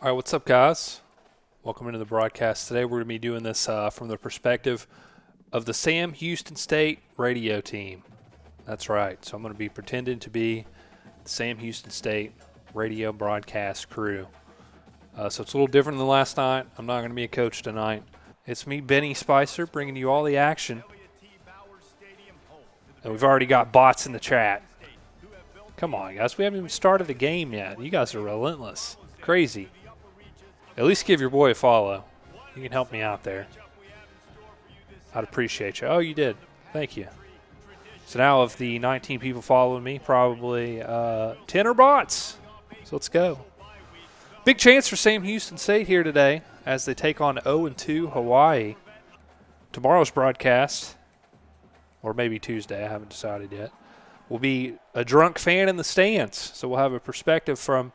All right, what's up, guys? Welcome into the broadcast. Today we're going to be doing this from the perspective of the Sam Houston State radio team. That's right. So I'm going to be pretending to be the Sam Houston State radio broadcast crew. So it's a little different than last night. I'm not going to be a coach tonight. It's me, Benny Spicer, bringing you all the action. And we've already got bots in the chat. Come on, guys. We haven't even started the game yet. You guys are relentless. Crazy. At least give your boy a follow. You can help me out there. I'd appreciate you. Oh, you did. Thank you. So now of the 19 people following me, probably 10 are bots. So let's go. Big chance for Sam Houston State here today as they take on 0-2 Hawaii. Tomorrow's broadcast, or maybe Tuesday, I haven't decided yet, will be a drunk fan in the stands. So we'll have a perspective from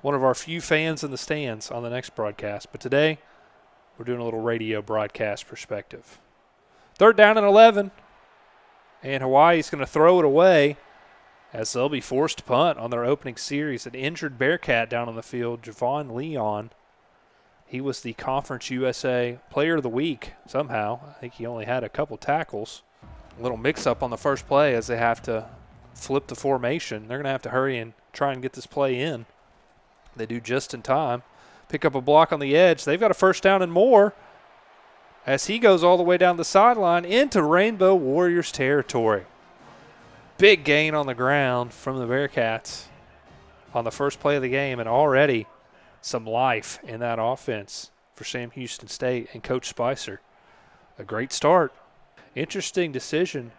one of our few fans in the stands on the next broadcast. But today, we're doing a little radio broadcast perspective. 3rd down and 11. And Hawaii's going to throw it away as they'll be forced to punt on their opening series. An injured Bearcat down on the field, Javon Leon. He was the Conference USA Player of the Week somehow. I think he only had a couple tackles. A little mix-up on the first play as they have to flip the formation. They're going to have to hurry and try and get this play in. They do just in time. Pick up a block on the edge. They've got a 1st down and more as he goes all the way down the sideline into Rainbow Warriors territory. Big gain on the ground from the Bearcats on the first play of the game, and already some life in that offense for Sam Houston State and Coach Spicer. A great start. Interesting decision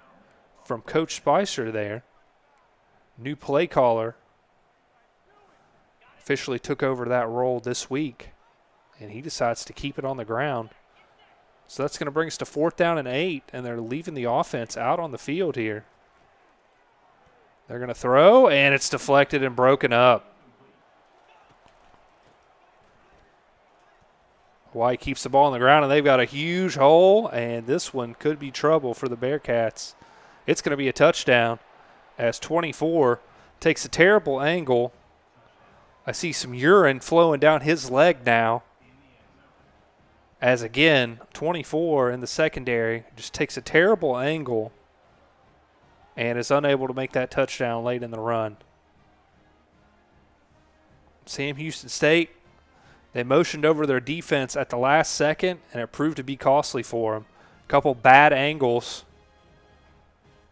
from Coach Spicer there. New play caller. Officially took over that role this week, and he decides to keep it on the ground. So that's going to bring us to 4th down and 8, and they're leaving the offense out on the field here. They're going to throw, and it's deflected and broken up. Hawaii keeps the ball on the ground, and they've got a huge hole, and this one could be trouble for the Bearcats. It's going to be a touchdown as 24 takes a terrible angle. I see some urine flowing down his leg now. As again, 24 in the secondary just takes a terrible angle and is unable to make that touchdown late in the run. Sam Houston State, they motioned over their defense at the last second, and it proved to be costly for them. A couple bad angles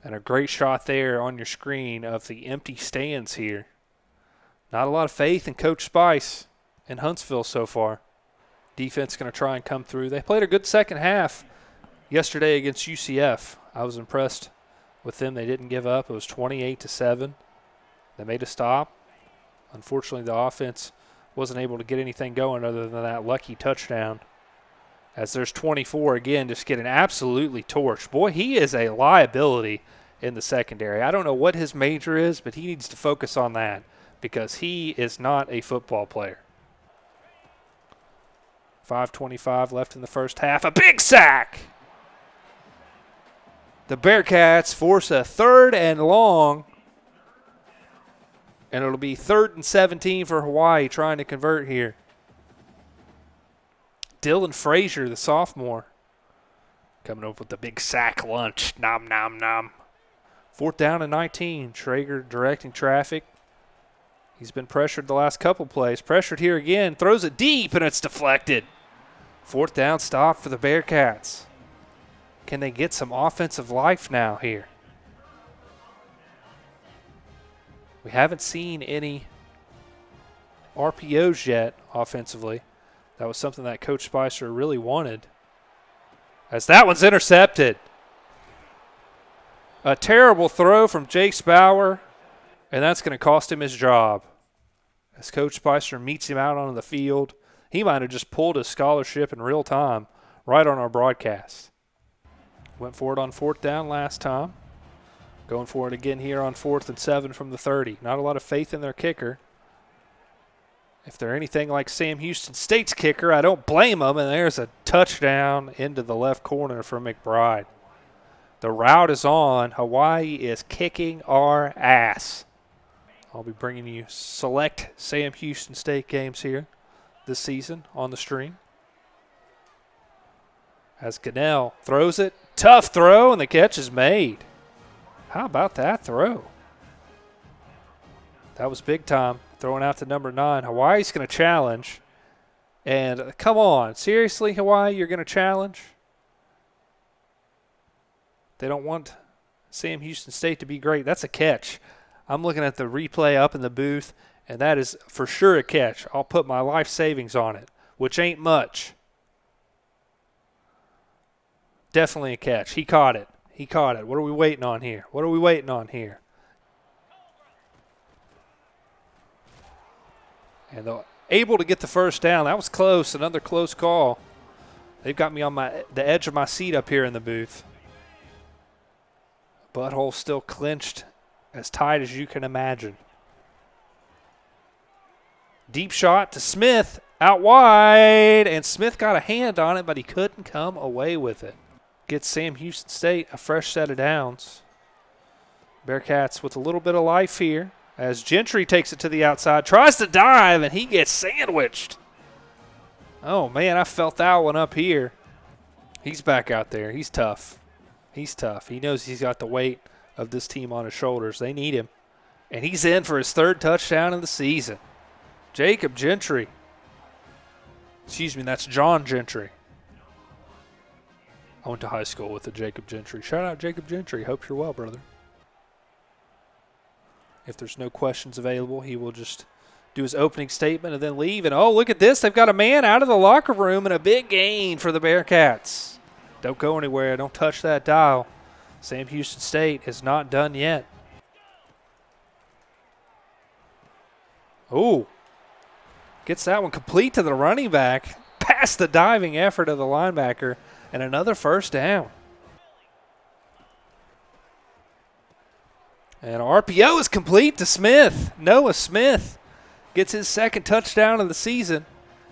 and a great shot there on your screen of the empty stands here. Not a lot of faith in Coach Spice in Huntsville so far. Defense going to try and come through. They played a good second half yesterday against UCF. I was impressed with them. They didn't give up. It was 28-7. They made a stop. Unfortunately, the offense wasn't able to get anything going other than that lucky touchdown. As there's 24 again, just getting absolutely torched. Boy, he is a liability in the secondary. I don't know what his major is, but he needs to focus on that, because he is not a football player. 5:25 left in the first half. A big sack! The Bearcats force a 3rd and long, and it'll be 3rd and 17 for Hawaii trying to convert here. Dylan Frazier, the sophomore, coming up with the big sack lunch. Nom, nom, nom. 4th down and 19. Traeger directing traffic. He's been pressured the last couple plays. Pressured here again. Throws it deep, and it's deflected. 4th down stop for the Bearcats. Can they get some offensive life now here? We haven't seen any RPOs yet offensively. That was something that Coach Spicer really wanted. As that one's intercepted. A terrible throw from Jace Bauer, and that's going to cost him his job. As Coach Spicer meets him out on the field, he might have just pulled his scholarship in real time right on our broadcast. Went for it on 4th down last time. Going for it again here on 4th and 7 from the 30. Not a lot of faith in their kicker. If they're anything like Sam Houston State's kicker, I don't blame them, and there's a touchdown into the left corner for McBride. The route is on. Hawaii is kicking our ass. I'll be bringing you select Sam Houston State games here this season on the stream. As Cannell throws it. Tough throw, and the catch is made. How about that throw? That was big time. Throwing out to number 9. Hawaii's going to challenge. And come on. Seriously, Hawaii, you're going to challenge? They don't want Sam Houston State to be great. That's a catch. I'm looking at the replay up in the booth, and that is for sure a catch. I'll put my life savings on it, which ain't much. Definitely a catch. He caught it. He caught it. What are we waiting on here? What are we waiting on here? And they're able to get the first down. That was close. Another close call. They've got me on the edge of my seat up here in the booth. Butthole still clinched, as tight as you can imagine. Deep shot to Smith, out wide, and Smith got a hand on it, but he couldn't come away with it. Gets Sam Houston State a fresh set of downs. Bearkats with a little bit of life here, as Gentry takes it to the outside, tries to dive, and he gets sandwiched. Oh, man, I felt that one up here. He's back out there. He's tough. He's tough. He knows he's got the weight of this team on his shoulders. They need him. And he's in for his 3rd touchdown of the season. Jacob Gentry. Excuse me, that's John Gentry. I went to high school with the Jacob Gentry. Shout out Jacob Gentry. Hope you're well, brother. If there's no questions available, he will just do his opening statement and then leave. And, oh, look at this. They've got a man out of the locker room and a big gain for the Bearkats. Don't go anywhere. Don't touch that dial. Sam Houston State is not done yet. Oh, gets that one complete to the running back. Past the diving effort of the linebacker. And another first down. And RPO is complete to Smith. Noah Smith gets his 2nd touchdown of the season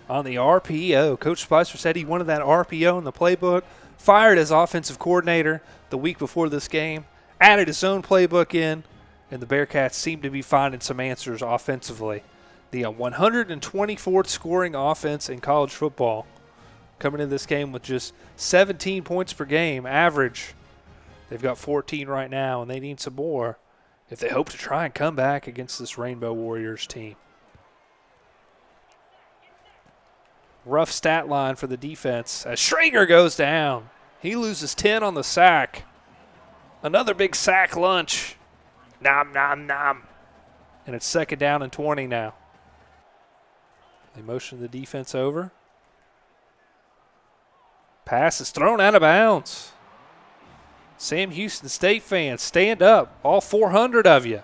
on the RPO. Coach Spicer said he wanted that RPO in the playbook. Fired as offensive coordinator the week before this game. Added his own playbook in. And the Bearkats seem to be finding some answers offensively. The 124th scoring offense in college football. Coming into this game with just 17 points per game average. They've got 14 right now, and they need some more if they hope to try and come back against this Rainbow Warriors team. Rough stat line for the defense as Schrager goes down. He loses 10 on the sack. Another big sack lunch. Nom, nom, nom. And it's 2nd down and 20 now. They motion the defense over. Pass is thrown out of bounds. Sam Houston State fans, stand up. All 400 of you.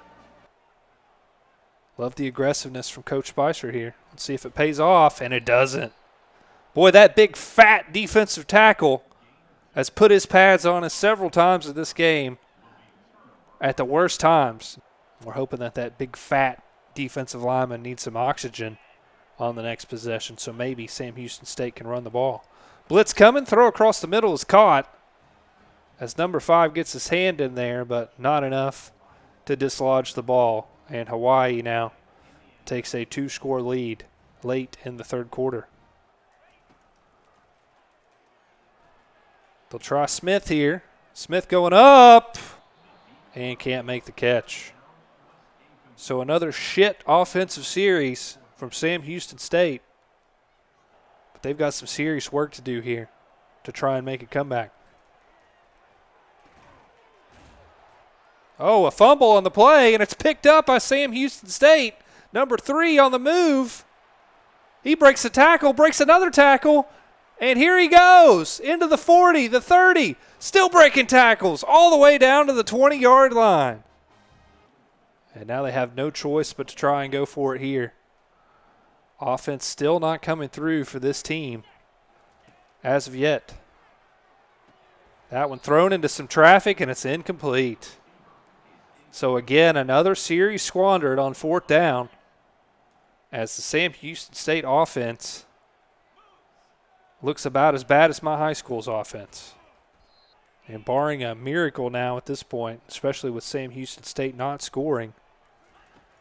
Love the aggressiveness from Coach Spicer here. Let's see if it pays off, and it doesn't. Boy, that big fat defensive tackle has put his pads on us several times in this game at the worst times. We're hoping that that big fat defensive lineman needs some oxygen on the next possession, so maybe Sam Houston State can run the ball. Blitz coming, throw across the middle is caught as number 5 gets his hand in there, but not enough to dislodge the ball. And Hawaii now takes a 2-score lead late in the 3rd quarter. They'll try Smith here. Smith going up and can't make the catch. So another shit offensive series from Sam Houston State. But they've got some serious work to do here to try and make a comeback. Oh, a fumble on the play, and it's picked up by Sam Houston State. Number 3 on the move. He breaks a tackle, breaks another tackle, and here he goes into the 40, the 30, still breaking tackles all the way down to the 20-yard line. And now they have no choice but to try and go for it here. Offense still not coming through for this team as of yet. That one thrown into some traffic, and it's incomplete. So again, another series squandered on 4th down as the Sam Houston State offense looks about as bad as my high school's offense. And barring a miracle now at this point, especially with Sam Houston State not scoring,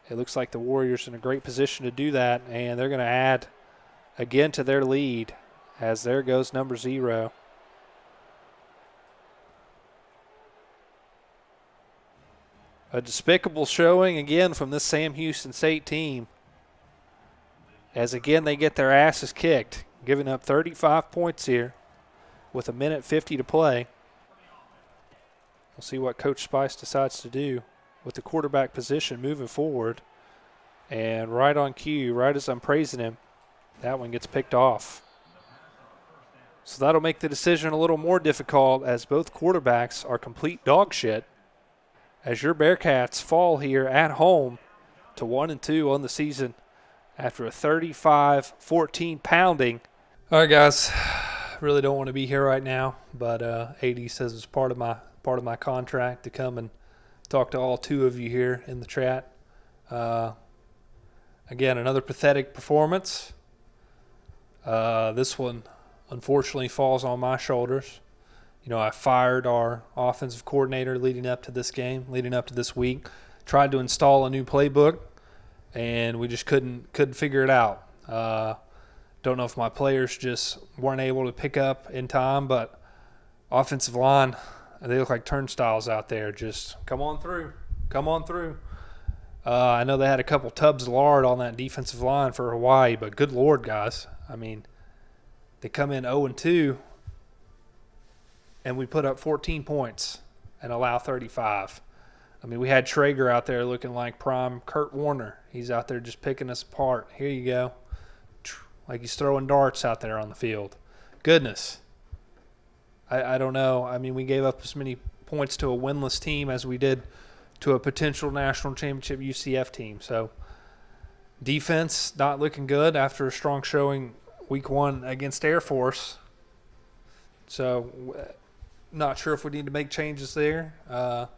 it looks like the Warriors are in a great position to do that, and they're going to add again to their lead as there goes number 0. A despicable showing again from this Sam Houston State team, as again they get their asses kicked, giving up 35 points here with 1:50 to play. We'll see what Coach Spice decides to do with the quarterback position moving forward. And right on cue, right as I'm praising him, that one gets picked off. So that'll make the decision a little more difficult, as both quarterbacks are complete dog shit, as your Bearkats fall here at home to 1-2 on the season after a 35-14 pounding. All right, guys, really don't want to be here right now, but AD says it's part of my contract to come and talk to all 2 of you here in the chat. Again, another pathetic performance. This one unfortunately falls on my shoulders. You know, I fired our offensive coordinator leading up to this game, leading up to this week. Tried to install a new playbook, and we just couldn't figure it out. Don't know if my players just weren't able to pick up in time, but offensive line, they look like turnstiles out there. Just come on through. Come on through. I know they had a couple tubs of lard on that defensive line for Hawaii, but good Lord, guys. I mean, they come in 0-2, and we put up 14 points and allow 35. I mean, we had Traeger out there looking like prime Kurt Warner. He's out there just picking us apart. Here you go. Like he's throwing darts out there on the field. Goodness. I don't know. I mean, we gave up as many points to a winless team as we did to a potential national championship UCF team. So defense not looking good after a strong showing week 1 against Air Force. So not sure if we need to make changes there. But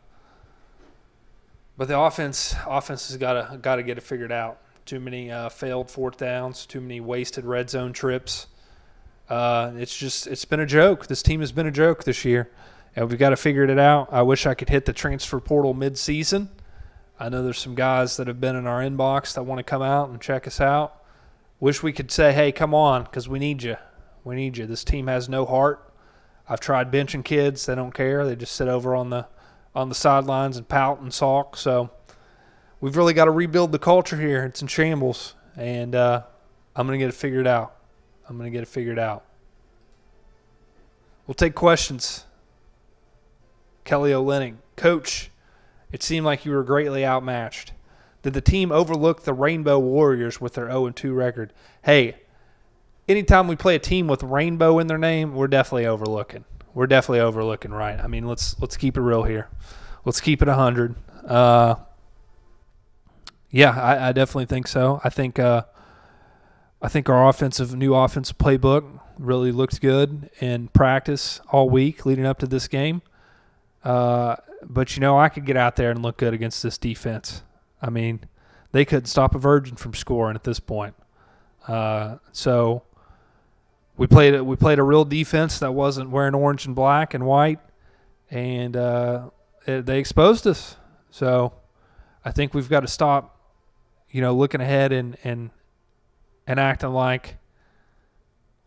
the offense has got to get it figured out. Too many failed 4th downs, too many wasted red zone trips. It's been a joke. This team has been a joke this year, and we've got to figure it out. I wish I could hit the transfer portal mid-season. I know there's some guys that have been in our inbox that want to come out and check us out. Wish we could say, hey, come on, because we need you. We need you. This team has no heart. I've tried benching kids. They don't care. They just sit over on the sidelines and pout and sulk. So we've really got to rebuild the culture here. It's in shambles, and I'm going to get it figured out. We'll take questions. Kelly Olynyk, Coach, it seemed like you were greatly outmatched. Did the team overlook the Rainbow Warriors with their 0-2 record? Hey, anytime we play a team with Rainbow in their name, we're definitely overlooking. Right? I mean, let's keep it real here. Let's keep it 100. Yeah, I definitely think so. I think our new offensive playbook really looked good in practice all week leading up to this game. But, you know, I could get out there and look good against this defense. I mean, they couldn't stop a virgin from scoring at this point. So we played a real defense that wasn't wearing orange and black and white, and they exposed us. So I think we've got to stop, you know, looking ahead and acting like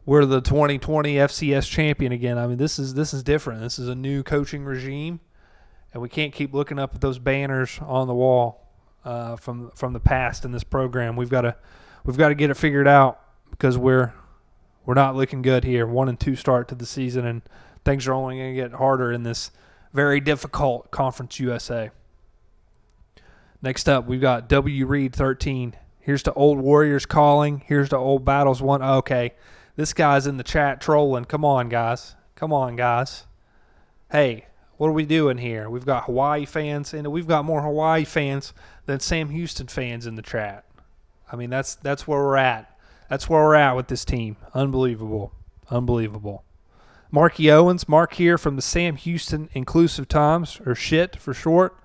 we're the 2020 FCS champion again. I mean, this is different. This is a new coaching regime, and we can't keep looking up at those banners on the wall from the past in this program. We've got to get it figured out, because we're not looking good here. 1-2 start to the season, and things are only going to get harder in this very difficult Conference USA. Next up, we've got W. Reed 13. Here's to Old Warriors calling. Here's to Old Battles 1. Okay, this guy's in the chat trolling. Come on, guys. Hey, what are we doing here? We've got Hawaii fans, and we've got more Hawaii fans than Sam Houston fans in the chat. I mean, that's where we're at. That's where we're at with this team. Unbelievable. Marky Owens, Mark here from the Sam Houston Inclusive Times, or SHIT for short.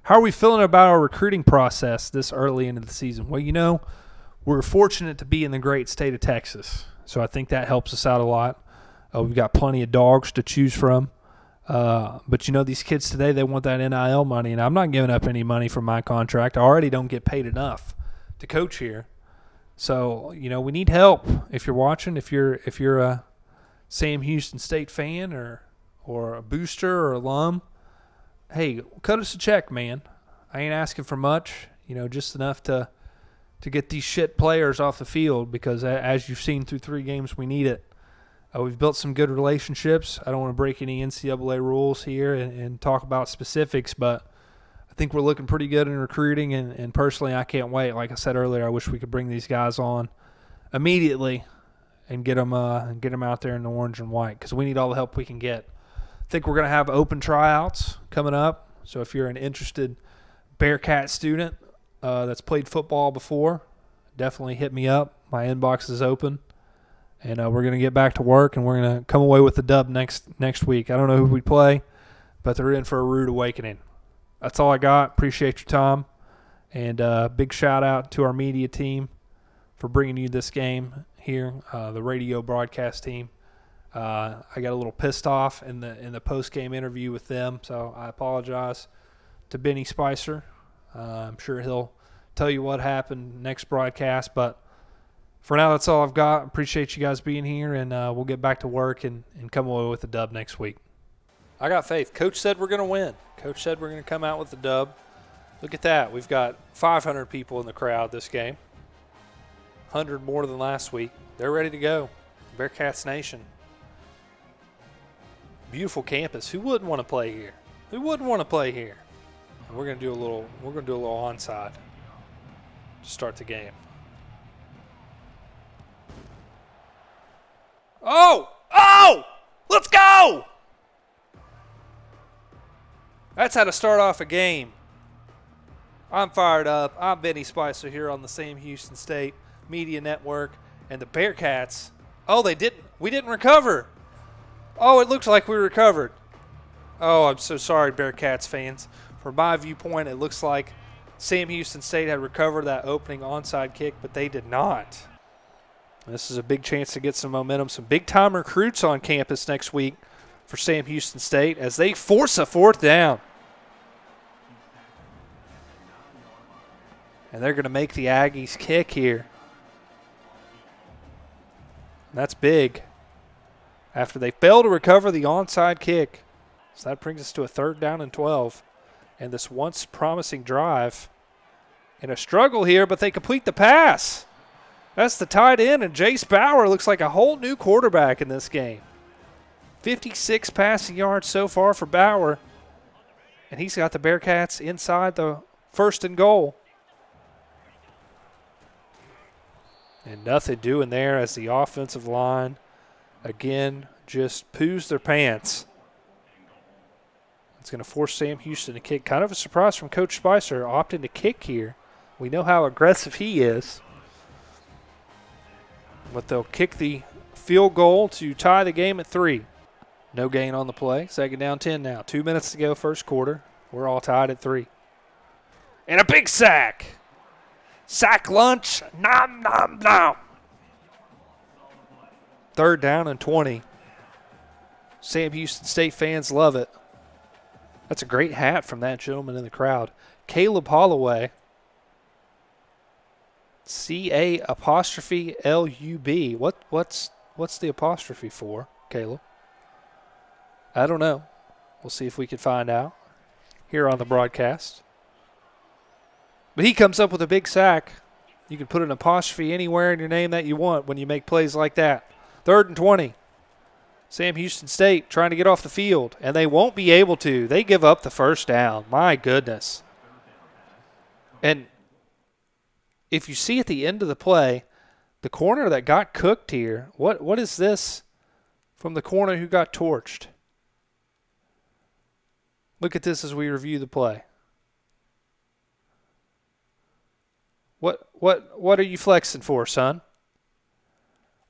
How are we feeling about our recruiting process this early into the season? Well, you know, we're fortunate to be in the great state of Texas, so I think that helps us out a lot. We've got plenty of dogs to choose from. But, you know, these kids today, they want that NIL money, and I'm not giving up any money from my contract. I already don't get paid enough to coach here. So, you know, we need help. If you're watching, if you're a Sam Houston State fan or a booster or alum, hey, cut us a check, man. I ain't asking for much, you know, just enough to get these shit players off the field because, as you've seen through 3 games, we need it. We've built some good relationships. I don't want to break any NCAA rules here and talk about specifics, but I think we're looking pretty good in recruiting, and personally, I can't wait. Like I said earlier, I wish we could bring these guys on immediately and get them out there in the orange and white because we need all the help we can get. I think we're going to have open tryouts coming up, so if you're an interested Bearcat student that's played football before, definitely hit me up. My inbox is open, and we're going to get back to work, and we're going to come away with the dub next week. I don't know who we play, but they're in for a rude awakening. That's all I got. Appreciate your time, and big shout-out to our media team for bringing you this game here, the radio broadcast team. I got a little pissed off in the post-game interview with them, so I apologize to Benny Spicer. I'm sure he'll tell you what happened next broadcast, but for now, that's all I've got. Appreciate you guys being here, and we'll get back to work and come away with the dub next week. I got faith. Coach said we're going to win. Coach said we're going to come out with the dub. Look at that. We've got 500 people in the crowd this game. 100 more than last week. They're ready to go. Bearcats Nation. Beautiful campus. Who wouldn't want to play here? Who wouldn't want to play here? And we're going to do a little onside to start the game. Oh! Let's go! That's how to start off a game. I'm fired up. I'm Benny Spicer here on the Sam Houston State Media Network. And the Bearcats, we didn't recover. Oh, it looks like we recovered. Oh, I'm so sorry, Bearcats fans. From my viewpoint, it looks like Sam Houston State had recovered that opening onside kick, but they did not. This is a big chance to get some momentum. Some big-time recruits on campus next week for Sam Houston State as they force a 4th down. And they're going to make the Aggies kick here. And that's big after they fail to recover the onside kick. So that brings us to a 3rd down and 12. And this once promising drive in a struggle here, but they complete the pass. That's the tight end, and Jace Bauer looks like a whole new quarterback in this game. 56 passing yards so far for Bauer, and he's got the Bearcats inside the 1st and goal. And nothing doing there as the offensive line, again, just poos their pants. It's going to force Sam Houston to kick. Kind of a surprise from Coach Spicer, opting to kick here. We know how aggressive he is. But they'll kick the field goal to tie the game at 3. No gain on the play. 2nd down, 10 now. 2 minutes to go, 1st quarter. We're all tied at 3. And a big sack. Sack lunch. Nom, nom, nom. 3rd down and 20. Sam Houston State fans love it. That's a great hat from that gentleman in the crowd. Caleb Holloway. C-A-L-U-B. What's the apostrophe for, Caleb? I don't know. We'll see if we can find out here on the broadcast. But he comes up with a big sack. You can put an apostrophe anywhere in your name that you want when you make plays like that. 3rd and 20. Sam Houston State trying to get off the field, and they won't be able to. They give up the 1st down. My goodness. And if you see at the end of the play, the corner that got cooked here, what is this from the corner who got torched? Look at this as we review the play. What are you flexing for, son?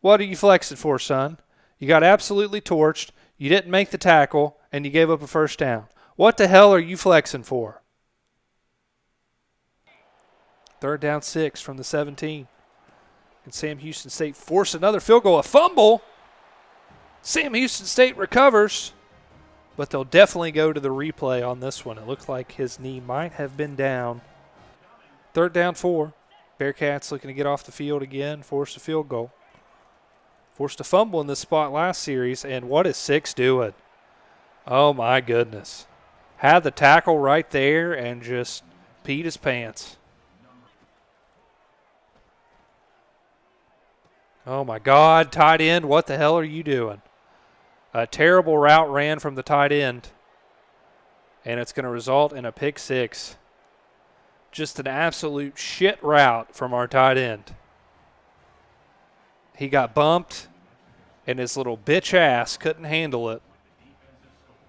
What are you flexing for, son? You got absolutely torched, you didn't make the tackle, and you gave up a 1st down. What the hell are you flexing for? 3rd down, 6 from the 17. And Sam Houston State force another field goal. A fumble. Sam Houston State recovers, but they'll definitely go to the replay on this one. It looks like his knee might have been down. 3rd down, 4. Bearkats looking to get off the field again, forced a field goal. Forced a fumble in this spot last series, and what is Six doing? Oh, my goodness. Had the tackle right there and just peed his pants. Oh, my God, tight end, what the hell are you doing? A terrible route ran from the tight end, and it's going to result in a pick six. Just an absolute shit route from our tight end. He got bumped, and his little bitch ass couldn't handle it,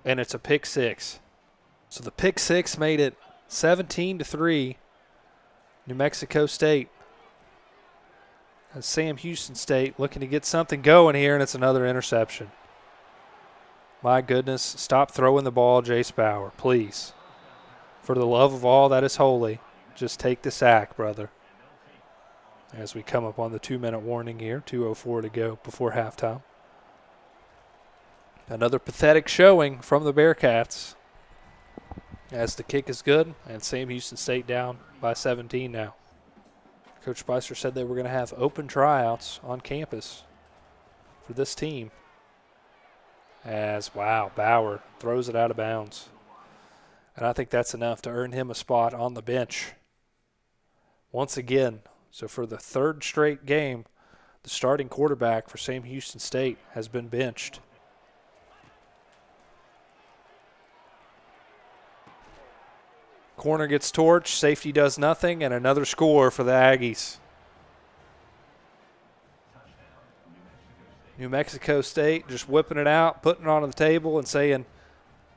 and it's a pick six. So the pick six made it 17-3, New Mexico State. As Sam Houston State looking to get something going here, and it's another interception. My goodness, stop throwing the ball, Jace Bauer, please. For the love of all that is holy, just take the sack, brother. As we come up on the 2-minute warning here, 2:04 to go before halftime. Another pathetic showing from the Bearkats. As the kick is good, and Sam Houston State down by 17 now. Coach Spicer said they were going to have open tryouts on campus for this team. As, wow, Bauer throws it out of bounds. And I think that's enough to earn him a spot on the bench. Once again, so for the third straight game, the starting quarterback for Sam Houston State has been benched. Corner gets torched, safety does nothing, and another score for the Aggies. New Mexico State just whipping it out, putting it on the table and saying,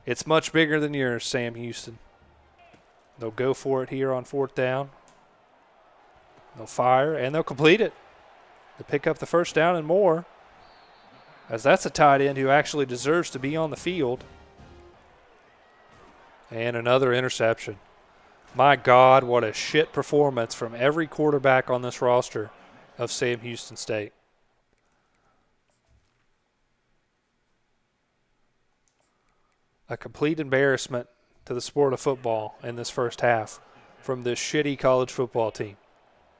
it's much bigger than yours, Sam Houston. They'll go for it here on 4th down. They'll fire, and they'll complete it. They'll pick up the first down and more, as that's a tight end who actually deserves to be on the field. And another interception. My God, what a shit performance from every quarterback on this roster of Sam Houston State. A complete embarrassment to the sport of football in this first half from this shitty college football team.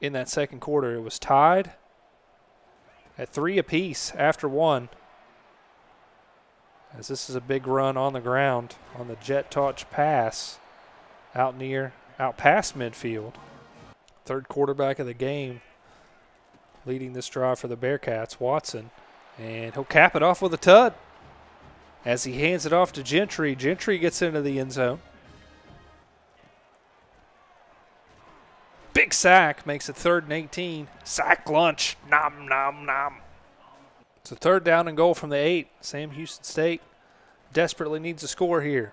In that second quarter, it was tied at 3 apiece after 1. As this is a big run on the ground on the jet touch pass out past midfield. Third quarterback of the game leading this drive for the Bearkats, Watson. And he'll cap it off with a tud as he hands it off to Gentry. Gentry gets into the end zone. Big sack makes it 3rd and 18. Sack lunch. Nom, nom, nom. It's a 3rd down and goal from the 8. Sam Houston State desperately needs a score here.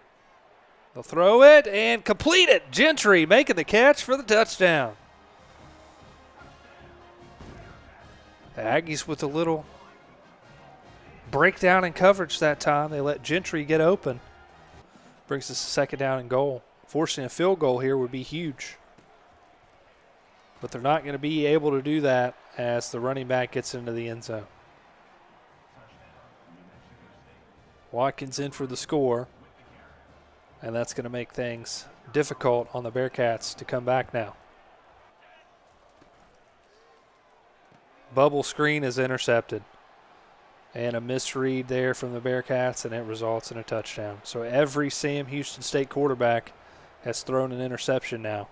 They'll throw it and complete it. Gentry making the catch for the touchdown. The Aggies with a little breakdown in coverage that time. They let Gentry get open. Brings us a 2nd down and goal. Forcing a field goal here would be huge. But they're not going to be able to do that as the running back gets into the end zone. Watkins in for the score. And that's going to make things difficult on the Bearkats to come back now. Bubble screen is intercepted. And a misread there from the Bearkats, and it results in a touchdown. So every Sam Houston State quarterback has thrown an interception now.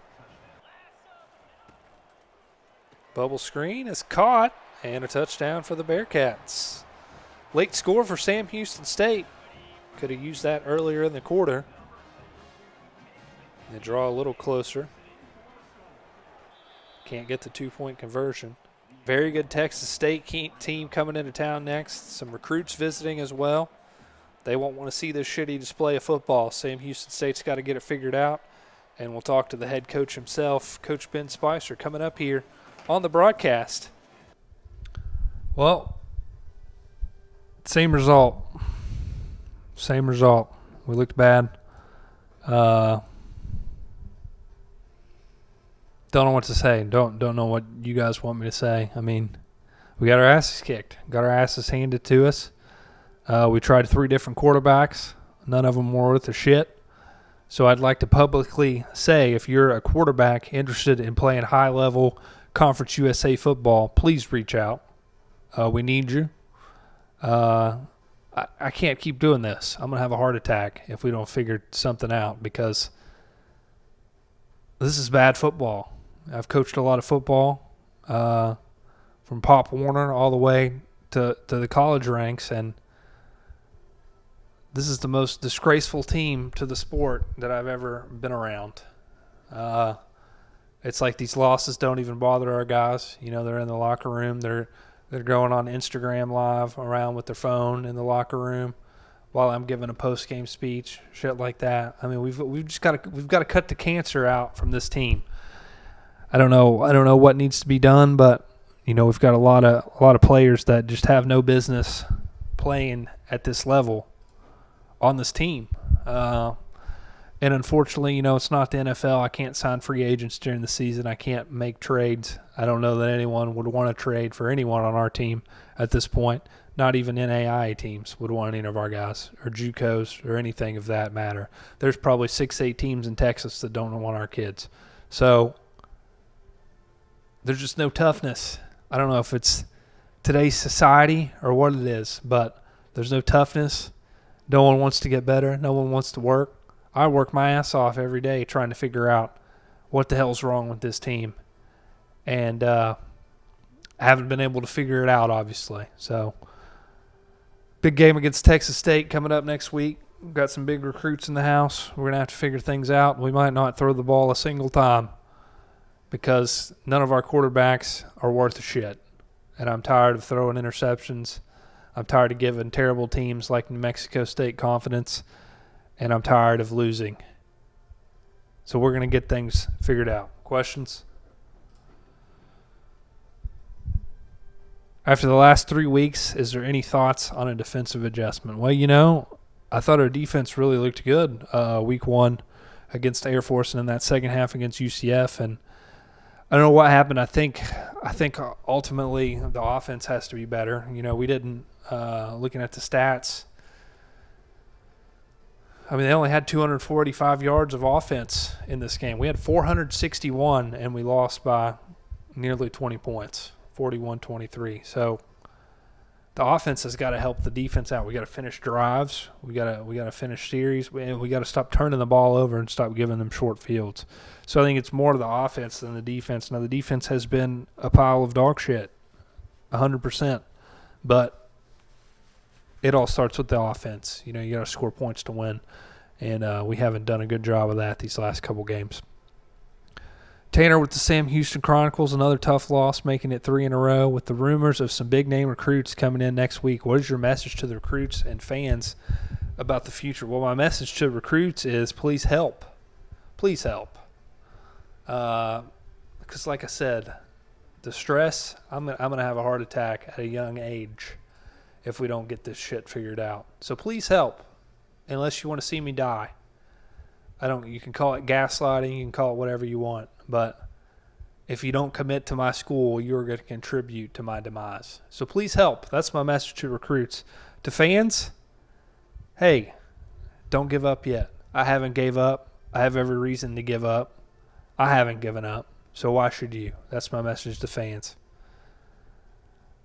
Bubble screen is caught, and a touchdown for the Bearkats. Late score for Sam Houston State. Could have used that earlier in the quarter. They draw a little closer. Can't get the 2-point conversion. Very good Texas State team coming into town next. Some recruits visiting as well. They won't want to see this shitty display of football. Sam Houston State's got to get it figured out. And we'll talk to the head coach himself, Coach Ben Spicer, coming up here on the broadcast. Well, same result. Same result. We looked bad. Don't know what to say. Don't know what you guys want me to say. I mean, we got our asses kicked. Got our asses handed to us. We tried 3 different quarterbacks. None of them were worth a shit. So I'd like to publicly say, if you're a quarterback interested in playing high-level Conference USA football, please reach out. We need you. I can't keep doing this. I'm going to have a heart attack if we don't figure something out, because this is bad football. I've coached a lot of football from Pop Warner all the way to the college ranks, and this is the most disgraceful team to the sport that I've ever been around. It's like these losses don't even bother our guys. They're in the locker room. They're going on Instagram Live around with their phone in the locker room while I'm giving a post-game speech, shit like that. I mean, we've got to cut the cancer out from this team. I don't know what needs to be done, but we've got a lot of players that just have no business playing at this level on this team. And unfortunately, it's not the NFL. I can't sign free agents during the season. I can't make trades. I don't know that anyone would want to trade for anyone on our team at this point. Not even NAIA teams would want any of our guys, or JUCOs, or anything of that matter. There's probably 6-8 teams in Texas that don't want our kids. So there's just no toughness. I don't know if it's today's society or what it is, but there's no toughness. No one wants to get better. No one wants to work. I work my ass off every day trying to figure out what the hell's wrong with this team. And I haven't been able to figure it out, obviously. So, big game against Texas State coming up next week. We've got some big recruits in the house. We're going to have to figure things out. We might not throw the ball a single time because none of our quarterbacks are worth a shit. And I'm tired of throwing interceptions. I'm tired of giving terrible teams like New Mexico State confidence. And I'm tired of losing. So we're going to get things figured out. Questions? After the last 3 weeks, is there any thoughts on a defensive adjustment? Well, I thought our defense really looked good week 1 against Air Force and in that second half against UCF. And I don't know what happened. I think ultimately the offense has to be better. We didn't, looking at the stats, they only had 245 yards of offense in this game. We had 461, and we lost by nearly 20 points, 41-23. So the offense has got to help the defense out. We got to finish drives. We got to finish series. And we got to stop turning the ball over and stop giving them short fields. So I think it's more to the offense than the defense. Now, the defense has been a pile of dog shit, 100%. But it all starts with the offense. You got to score points to win, and we haven't done a good job of that these last couple games. Tanner with the Sam Houston Chronicles, another tough loss, making it 3 in a row. With the rumors of some big-name recruits coming in next week, what is your message to the recruits and fans about the future? Well, my message to recruits is please help. Please help. Because like I said, the stress, I'm gonna have a heart attack at a young age if we don't get this shit figured out. So please help, unless you want to see me die. You can call it gaslighting, you can call it whatever you want, but if you don't commit to my school, you're going to contribute to my demise. So please help. That's my message to recruits. To fans, hey, don't give up yet. I haven't gave up. I have every reason to give up. I haven't given up, so why should you? That's my message to fans.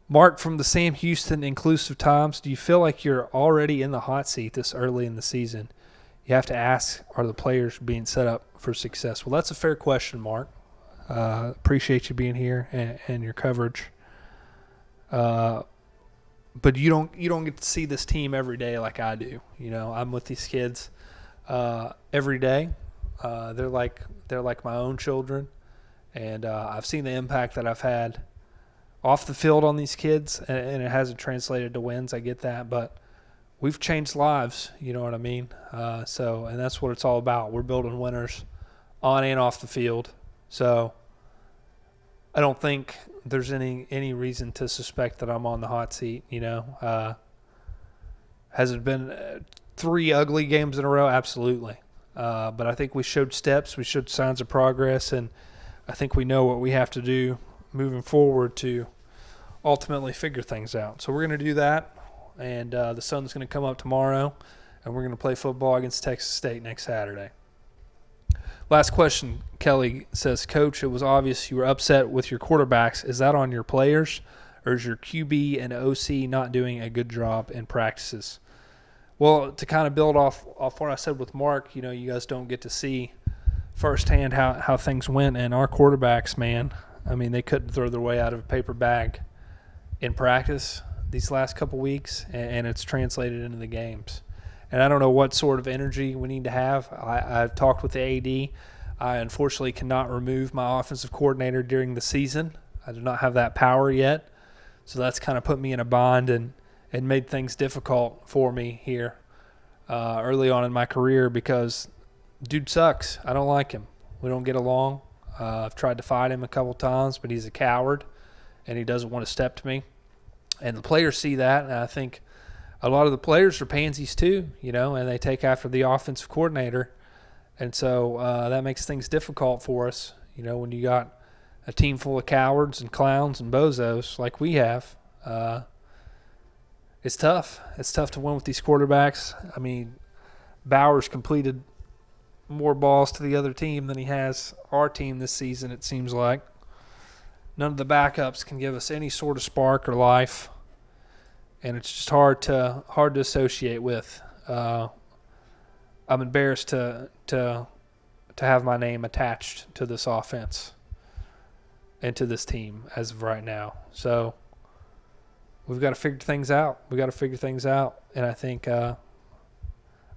Mark from the Sam Houston Inclusive Times, do you feel like you're already in the hot seat this early in the season? You have to ask, are the players being set up for success? Well, that's a fair question, Mark. Appreciate you being here and your coverage. But you don't get to see this team every day like I do. I'm with these kids every day. They're like my own children, and I've seen the impact that I've had off the field on these kids, and it hasn't translated to wins. I get that, but we've changed lives. You know what I mean? And that's what it's all about. We're building winners on and off the field. So I don't think there's any reason to suspect that I'm on the hot seat. Has it been 3 ugly games in a row? Absolutely. But I think we showed steps. We showed signs of progress, and I think we know what we have to do moving forward to ultimately figure things out. So we're going to do that, and the sun's going to come up tomorrow, and we're going to play football against Texas State next Saturday. Last question, Kelly says, Coach, it was obvious you were upset with your quarterbacks. Is that on your players, or is your QB and OC not doing a good job in practices? Well, to kind of build off what I said with Mark, you guys don't get to see firsthand how things went. And our quarterbacks, man, I mean, they couldn't throw their way out of a paper bag in practice these last couple weeks, and it's translated into the games. And I don't know what sort of energy we need to have. I've talked with the AD. I unfortunately cannot remove my offensive coordinator during the season. I do not have that power yet. So that's kind of put me in a bind and made things difficult for me here early on in my career because dude sucks. I don't like him. We don't get along. I've tried to fight him a couple times, but he's a coward, and he doesn't want to step to me. And the players see that, and I think a lot of the players are pansies too, and they take after the offensive coordinator. And so that makes things difficult for us, when you got a team full of cowards and clowns and bozos like we have. It's tough. It's tough to win with these quarterbacks. I mean, Bowers completed more balls to the other team than he has our team this season, it seems like. None of the backups can give us any sort of spark or life, and it's just hard to associate with. I'm embarrassed to have my name attached to this offense and to this team as of right now. So we've got to figure things out. And I think we're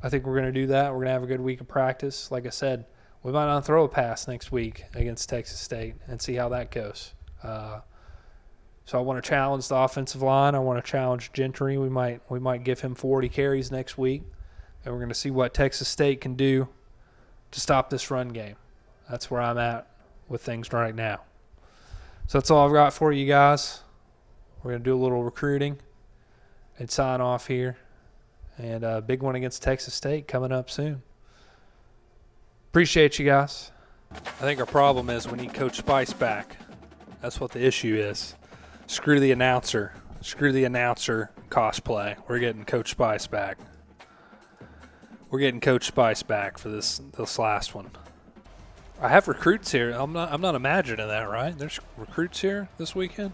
going to do that. We're going to have a good week of practice. Like I said, we might not throw a pass next week against Texas State and see how that goes. So I want to challenge the offensive line. I want to challenge Gentry. We might give him 40 carries next week, and we're going to see what Texas State can do to stop this run game. That's where I'm at with things right now. So that's all I've got for you guys. We're going to do a little recruiting and sign off here. And a big one against Texas State coming up soon. Appreciate you guys. I think our problem is we need Coach Spice back. That's what the issue is. Screw the announcer. Screw the announcer cosplay. We're getting Coach Spice back. We're getting Coach Spice back for this last one. I have recruits here. I'm not imagining that, right? There's recruits here this weekend.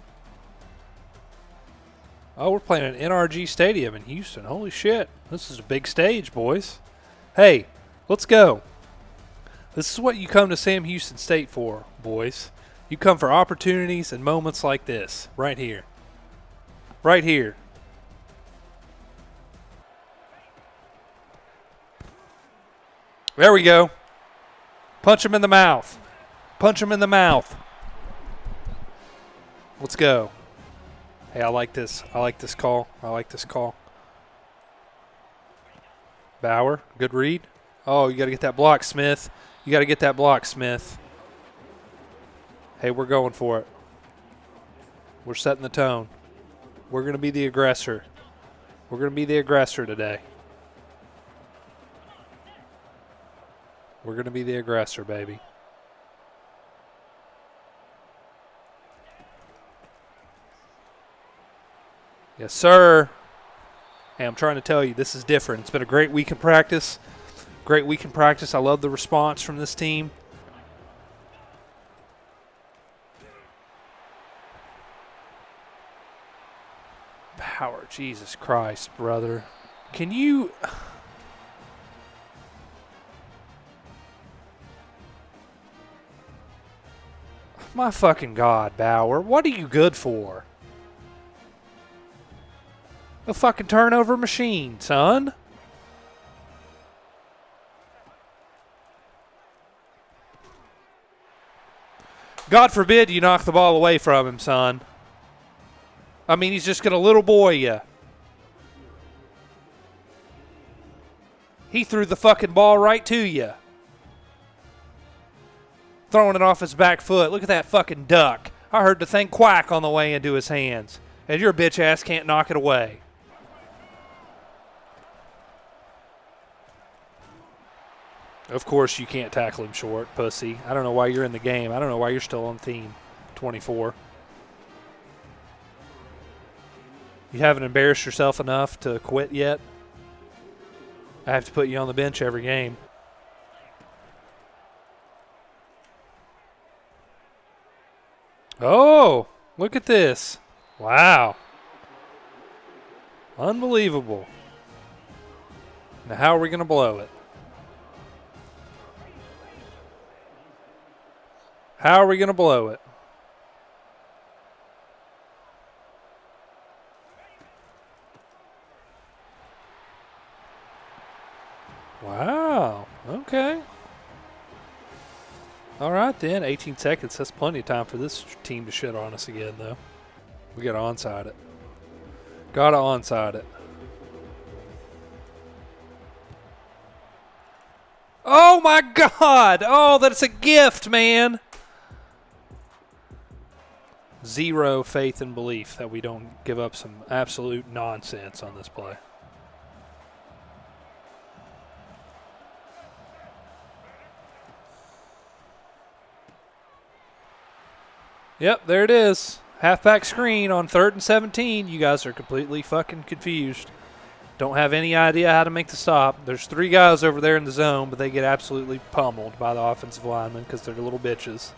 Oh, we're playing at NRG Stadium in Houston. Holy shit. This is a big stage, boys. Hey, let's go. This is what you come to Sam Houston State for, boys. You come for opportunities and moments like this, right here. Right here. There we go. Punch him in the mouth. Punch him in the mouth. Let's go. Hey, I like this. I like this call. Bauer, good read. Oh, you got to get that block, Smith. Hey, we're going for it. We're setting the tone. We're going to be the aggressor. We're going to be the aggressor today. We're going to be the aggressor, baby. Yes, sir. Hey, I'm trying to tell you, this is different. It's been a great week in practice. I love the response from this team. Power, Jesus Christ, brother. Can you... My fucking God, Bauer. What are you good for? A fucking turnover machine, son. God forbid you knock the ball away from him, son. I mean, he's just going to little boy you. He threw the fucking ball right to you. Throwing it off his back foot. Look at that fucking duck. I heard the thing quack on the way into his hands. And your bitch ass can't knock it away. Of course you can't tackle him short, pussy. I don't know why you're in the game. I don't know why you're still on theme. 24. You haven't embarrassed yourself enough to quit yet? I have to put you on the bench every game. Oh, look at this. Wow. Unbelievable. Now, how are we going to blow it? How are we going to blow it? Wow. Okay. All right, then. 18 seconds. That's plenty of time for this team to shit on us again, though. We got to onside it. Got to onside it. Oh, my God. Oh, that's a gift, man. Zero faith and belief that we don't give up some absolute nonsense on this play. Yep, there it is. Halfback screen on 3rd and 17. You guys are completely fucking confused. Don't have any idea how to make the stop. There's 3 guys over there in the zone, but they get absolutely pummeled by the offensive linemen because they're little bitches.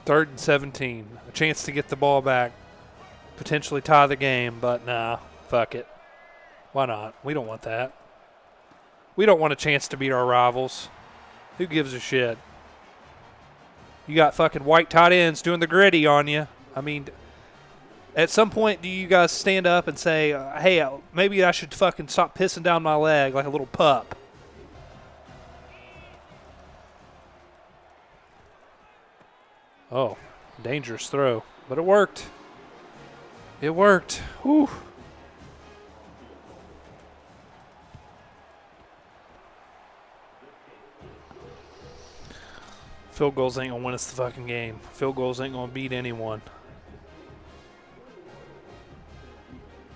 3rd and 17. A chance to get the ball back. Potentially tie the game, but nah, fuck it. Why not? We don't want that. We don't want a chance to beat our rivals. Who gives a shit? You got fucking white tight ends doing the gritty on you. I mean, at some point, do you guys stand up and say, hey, maybe I should fucking stop pissing down my leg like a little pup? Oh, dangerous throw. But it worked. It worked. Whew. Field goals ain't going to win us the fucking game. Field goals ain't going to beat anyone.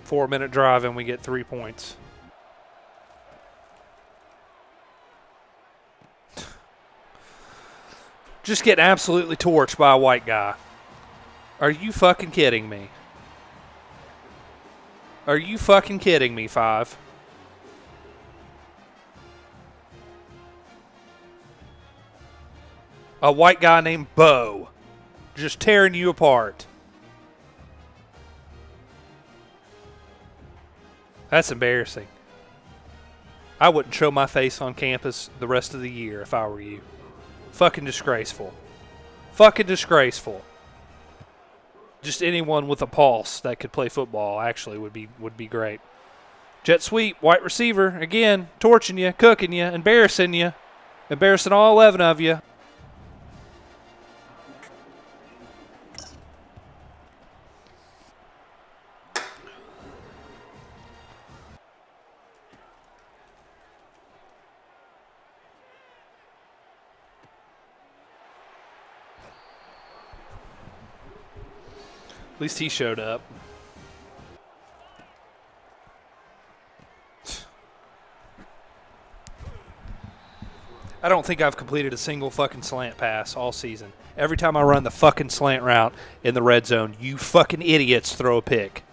4-minute drive and we get 3 points. Just getting absolutely torched by a white guy. Are you fucking kidding me? Are you fucking kidding me, 5? A white guy named Bo. Just tearing you apart. That's embarrassing. I wouldn't show my face on campus the rest of the year if I were you. Fucking disgraceful. Fucking disgraceful. Just anyone with a pulse that could play football actually would be great. Jet sweep, white receiver, again, torching you, cooking you, embarrassing you. Embarrassing all 11 of you. At least he showed up. I don't think I've completed a single fucking slant pass all season. Every time I run the fucking slant route in the red zone, you fucking idiots throw a pick.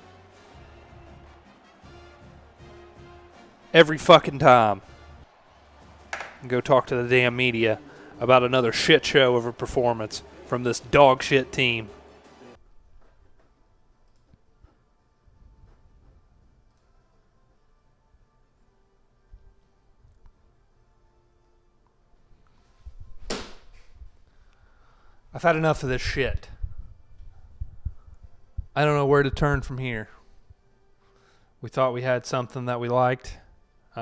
Every fucking time. Go talk to the damn media about another shit show of a performance from this dog shit team. I've had enough of this shit. I don't know where to turn from here. We thought we had something that we liked. We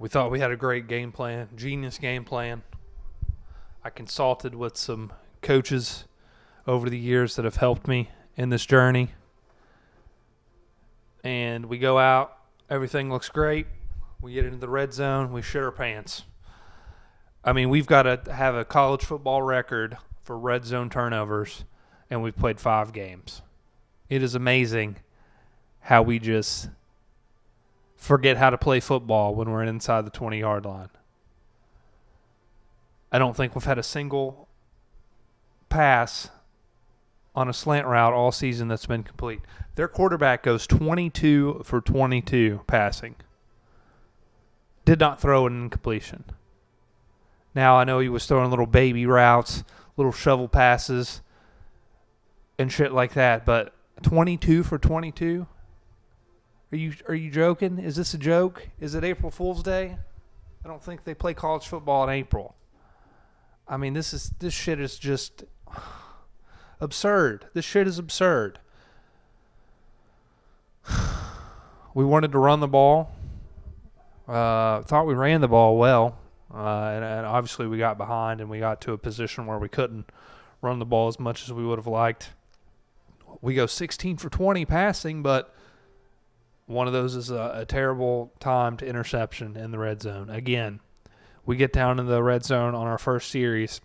thought we had a great game plan, genius game plan. I consulted with some coaches over the years that have helped me in this journey. And we go out, everything looks great. We get into the red zone, we shit our pants. I mean, we've got to have a college football record for red zone turnovers, and we've played 5 games. It is amazing how we just forget how to play football when we're inside the 20-yard line. I don't think we've had a single pass on a slant route all season that's been complete. Their quarterback goes 22 for 22 passing. Did not throw an incompletion. Now, I know he was throwing little baby routes, little shovel passes and shit like that. But 22 for 22? Are you joking? Is this a joke? Is it April Fool's Day? I don't think they play college football in April. I mean, this shit is just absurd. This shit is absurd. We wanted to run the ball. Thought we ran the ball well. And obviously we got behind and we got to a position where we couldn't run the ball as much as we would have liked. We go 16 for 20 passing, but one of those is a terrible timed interception in the red zone. Again, we get down in the red zone on our first series,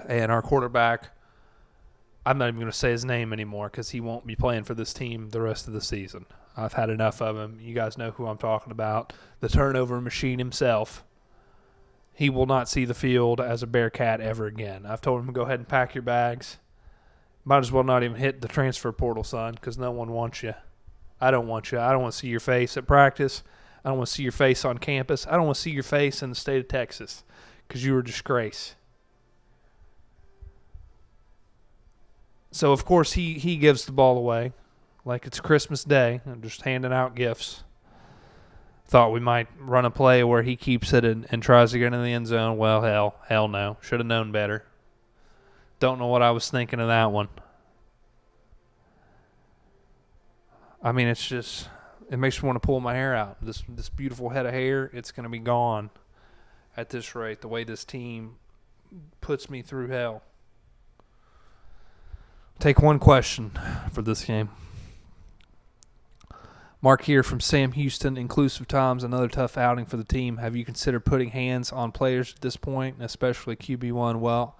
and our quarterback, I'm not even going to say his name anymore because he won't be playing for this team the rest of the season. I've had enough of him. You guys know who I'm talking about. The turnover machine himself. He will not see the field as a Bearcat ever again. I've told him to go ahead and pack your bags. Might as well not even hit the transfer portal, son, because no one wants you. I don't want you. I don't want to see your face at practice. I don't want to see your face on campus. I don't want to see your face in the state of Texas because you were a disgrace. So, of course, he gives the ball away like it's Christmas Day and just handing out gifts. Thought we might run a play where he keeps it and tries to get in the end zone. Well, hell no. Should have known better. Don't know what I was thinking of that one. I mean, it's just, it makes me want to pull my hair out. This beautiful head of hair, it's going to be gone at this rate, the way this team puts me through hell. Take one question for this game. Mark here from Sam Houston. Inclusive times, another tough outing for the team. Have you considered putting hands on players at this point, especially QB1? Well,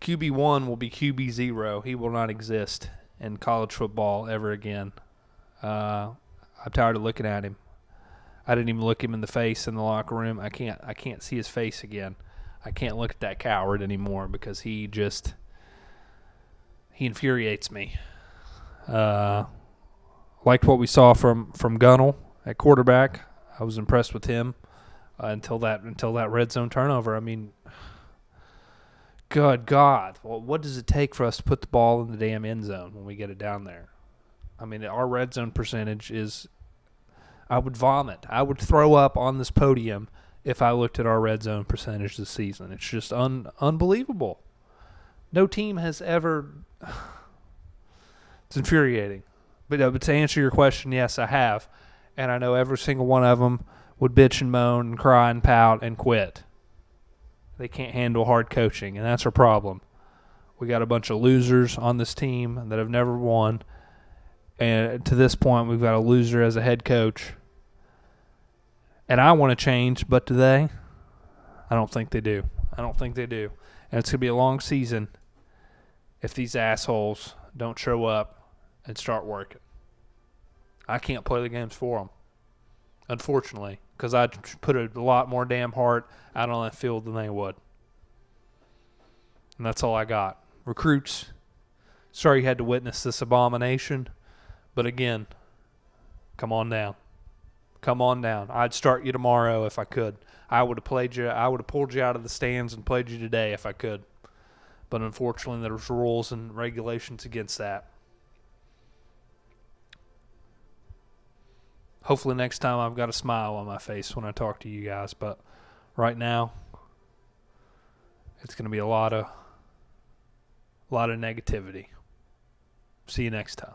QB1 will be QB0. He will not exist in college football ever again. I'm tired of looking at him. I didn't even look him in the face in the locker room. I can't see his face again. I can't look at that coward anymore because he infuriates me. Liked what we saw from Gunnell at quarterback. I was impressed with him until that red zone turnover. I mean, good God. Well, what does it take for us to put the ball in the damn end zone when we get it down there? I mean, our red zone percentage is – I would vomit. I would throw up on this podium if I looked at our red zone percentage this season. It's just unbelievable. No team has ever – it's infuriating. But to answer your question, yes, I have. And I know every single one of them would bitch and moan and cry and pout and quit. They can't handle hard coaching, and that's our problem. We got a bunch of losers on this team that have never won. And to this point, we've got a loser as a head coach. And I want to change, but do they? I don't think they do. And it's going to be a long season if these assholes don't show up and start working. I can't play the games for them, unfortunately, because I put a lot more damn heart out on that field than they would. And that's all I got. Recruits, sorry you had to witness this abomination. But again, come on down. I'd start you tomorrow if I could. I would have played you. I would have pulled you out of the stands and played you today if I could. But unfortunately, there's rules and regulations against that. Hopefully next time I've got a smile on my face when I talk to you guys. But right now, it's going to be a lot of negativity. See you next time.